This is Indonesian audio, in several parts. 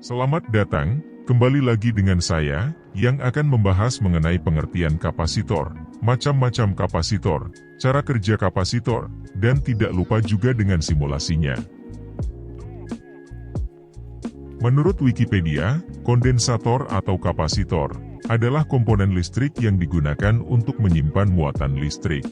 Selamat datang, kembali lagi dengan saya, yang akan membahas mengenai pengertian kapasitor, macam-macam kapasitor, cara kerja kapasitor, dan tidak lupa juga dengan simulasinya. Menurut Wikipedia, kondensator atau kapasitor adalah komponen listrik yang digunakan untuk menyimpan muatan listrik.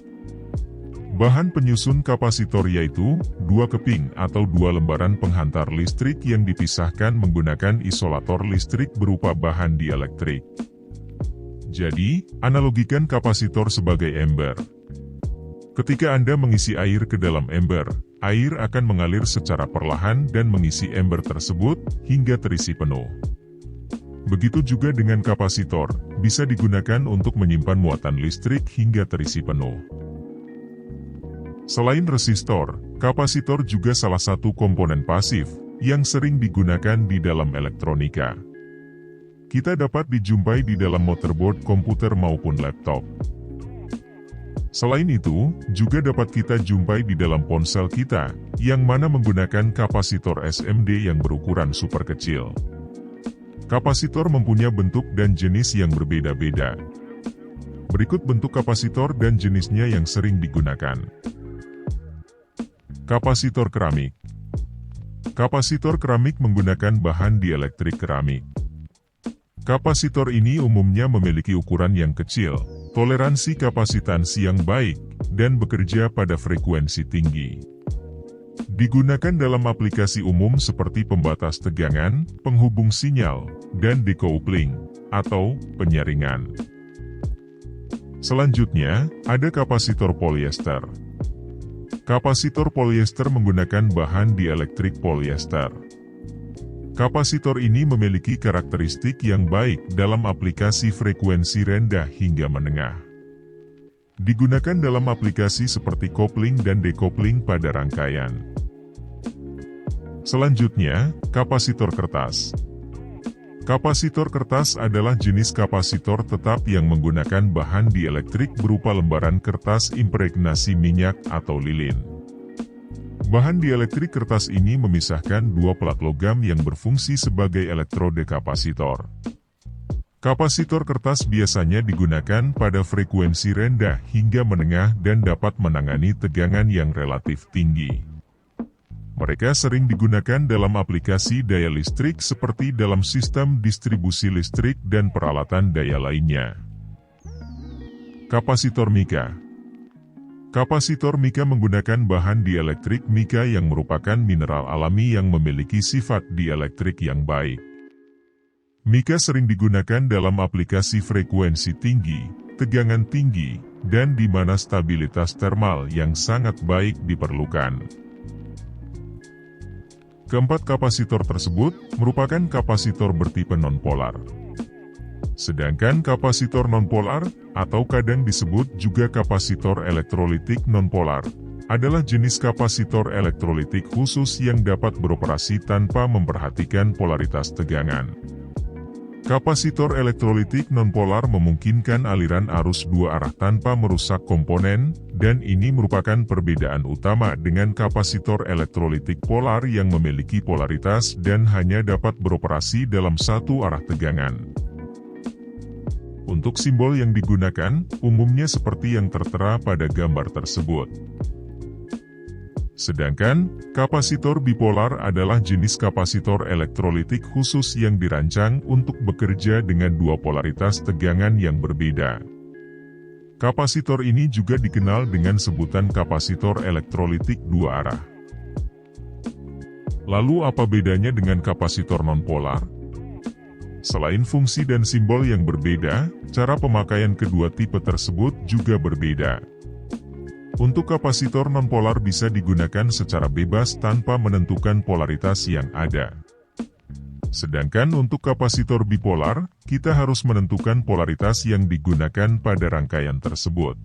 Bahan penyusun kapasitor yaitu dua keping atau dua lembaran penghantar listrik yang dipisahkan menggunakan isolator listrik berupa bahan dielektrik. Jadi, analogikan kapasitor sebagai ember. Ketika Anda mengisi air ke dalam ember, air akan mengalir secara perlahan dan mengisi ember tersebut hingga terisi penuh. Begitu juga dengan kapasitor, bisa digunakan untuk menyimpan muatan listrik hingga terisi penuh. Selain resistor, kapasitor juga salah satu komponen pasif yang sering digunakan di dalam elektronika. Kita dapat dijumpai di dalam motherboard komputer maupun laptop. Selain itu, juga dapat kita jumpai di dalam ponsel kita, yang mana menggunakan kapasitor SMD yang berukuran super kecil. Kapasitor mempunyai bentuk dan jenis yang berbeda-beda. Berikut bentuk kapasitor dan jenisnya yang sering digunakan. Kapasitor keramik. Kapasitor keramik menggunakan bahan dielektrik keramik. Kapasitor ini umumnya memiliki ukuran yang kecil, toleransi kapasitansi yang baik, dan bekerja pada frekuensi tinggi. Digunakan dalam aplikasi umum seperti pembatas tegangan, penghubung sinyal, dan decoupling, atau penyaringan. Selanjutnya, ada kapasitor polyester. Kapasitor polyester menggunakan bahan dielektrik polyester. Kapasitor ini memiliki karakteristik yang baik dalam aplikasi frekuensi rendah hingga menengah. Digunakan dalam aplikasi seperti kopling dan decoupling pada rangkaian. Selanjutnya, kapasitor kertas. Kapasitor kertas adalah jenis kapasitor tetap yang menggunakan bahan dielektrik berupa lembaran kertas impregnasi minyak atau lilin. Bahan dielektrik kertas ini memisahkan dua plat logam yang berfungsi sebagai elektrode kapasitor. Kapasitor kertas biasanya digunakan pada frekuensi rendah hingga menengah dan dapat menangani tegangan yang relatif tinggi. Mereka sering digunakan dalam aplikasi daya listrik seperti dalam sistem distribusi listrik dan peralatan daya lainnya. Kapasitor mika. Kapasitor mika menggunakan bahan dielektrik mika yang merupakan mineral alami yang memiliki sifat dielektrik yang baik. Mika sering digunakan dalam aplikasi frekuensi tinggi, tegangan tinggi, dan di mana stabilitas termal yang sangat baik diperlukan. Keempat kapasitor tersebut merupakan kapasitor bertipe nonpolar. Sedangkan kapasitor nonpolar, atau kadang disebut juga kapasitor elektrolitik nonpolar, adalah jenis kapasitor elektrolitik khusus yang dapat beroperasi tanpa memperhatikan polaritas tegangan. Kapasitor elektrolitik nonpolar memungkinkan aliran arus dua arah tanpa merusak komponen, dan ini merupakan perbedaan utama dengan kapasitor elektrolitik polar yang memiliki polaritas dan hanya dapat beroperasi dalam satu arah tegangan. Untuk simbol yang digunakan, umumnya seperti yang tertera pada gambar tersebut. Sedangkan, kapasitor bipolar adalah jenis kapasitor elektrolitik khusus yang dirancang untuk bekerja dengan dua polaritas tegangan yang berbeda. Kapasitor ini juga dikenal dengan sebutan kapasitor elektrolitik dua arah. Lalu apa bedanya dengan kapasitor nonpolar? Selain fungsi dan simbol yang berbeda, cara pemakaian kedua tipe tersebut juga berbeda. Untuk kapasitor nonpolar bisa digunakan secara bebas tanpa menentukan polaritas yang ada. Sedangkan untuk kapasitor bipolar, kita harus menentukan polaritas yang digunakan pada rangkaian tersebut.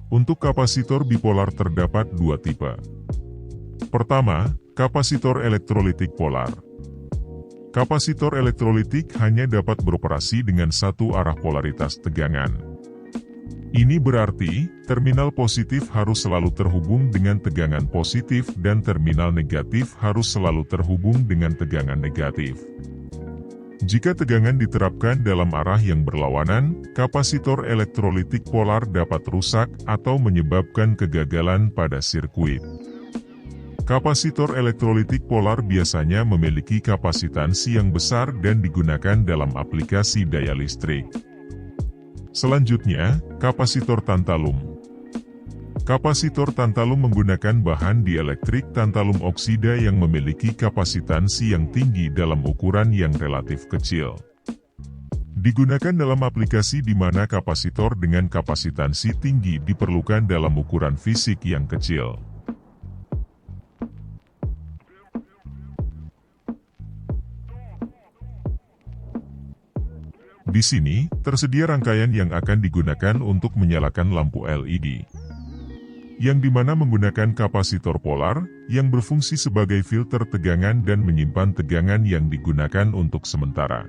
Untuk kapasitor bipolar terdapat dua tipe. Pertama, kapasitor elektrolitik polar. Kapasitor elektrolitik hanya dapat beroperasi dengan satu arah polaritas tegangan. Ini berarti, terminal positif harus selalu terhubung dengan tegangan positif dan terminal negatif harus selalu terhubung dengan tegangan negatif. Jika tegangan diterapkan dalam arah yang berlawanan, kapasitor elektrolitik polar dapat rusak atau menyebabkan kegagalan pada sirkuit. Kapasitor elektrolitik polar biasanya memiliki kapasitansi yang besar dan digunakan dalam aplikasi daya listrik. Selanjutnya, kapasitor tantalum. Kapasitor tantalum menggunakan bahan dielektrik tantalum oksida yang memiliki kapasitansi yang tinggi dalam ukuran yang relatif kecil. Digunakan dalam aplikasi di mana kapasitor dengan kapasitansi tinggi diperlukan dalam ukuran fisik yang kecil. Di sini, tersedia rangkaian yang akan digunakan untuk menyalakan lampu LED. Yang dimana menggunakan kapasitor polar, yang berfungsi sebagai filter tegangan dan menyimpan tegangan yang digunakan untuk sementara.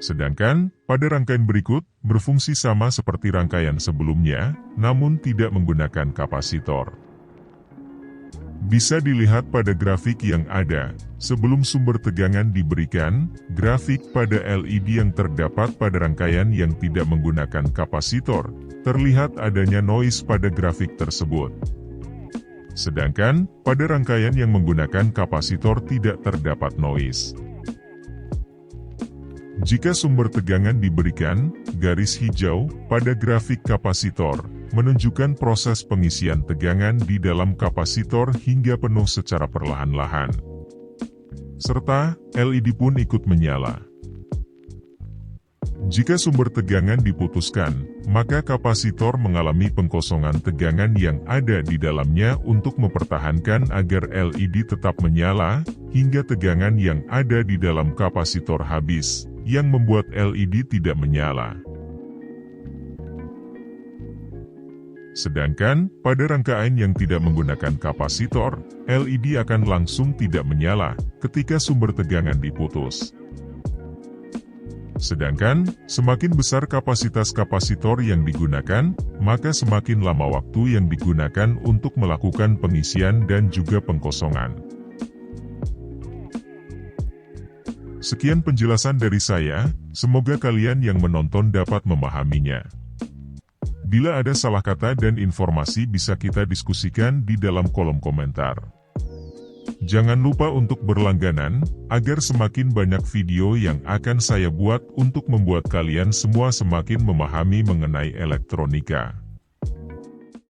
Sedangkan, pada rangkaian berikut, berfungsi sama seperti rangkaian sebelumnya, namun tidak menggunakan kapasitor. Bisa dilihat pada grafik yang ada, sebelum sumber tegangan diberikan, grafik pada LED yang terdapat pada rangkaian yang tidak menggunakan kapasitor, terlihat adanya noise pada grafik tersebut. Sedangkan, pada rangkaian yang menggunakan kapasitor tidak terdapat noise. Jika sumber tegangan diberikan, garis hijau, pada grafik kapasitor, menunjukkan proses pengisian tegangan di dalam kapasitor hingga penuh secara perlahan-lahan. Serta, LED pun ikut menyala. Jika sumber tegangan diputuskan, maka kapasitor mengalami pengkosongan tegangan yang ada di dalamnya untuk mempertahankan agar LED tetap menyala, hingga tegangan yang ada di dalam kapasitor habis, yang membuat LED tidak menyala. Sedangkan, pada rangkaian yang tidak menggunakan kapasitor, LED akan langsung tidak menyala ketika sumber tegangan diputus. Sedangkan, semakin besar kapasitas kapasitor yang digunakan, maka semakin lama waktu yang digunakan untuk melakukan pengisian dan juga pengkosongan. Sekian penjelasan dari saya, semoga kalian yang menonton dapat memahaminya. Bila ada salah kata dan informasi bisa kita diskusikan di dalam kolom komentar. Jangan lupa untuk berlangganan, agar semakin banyak video yang akan saya buat untuk membuat kalian semua semakin memahami mengenai elektronika.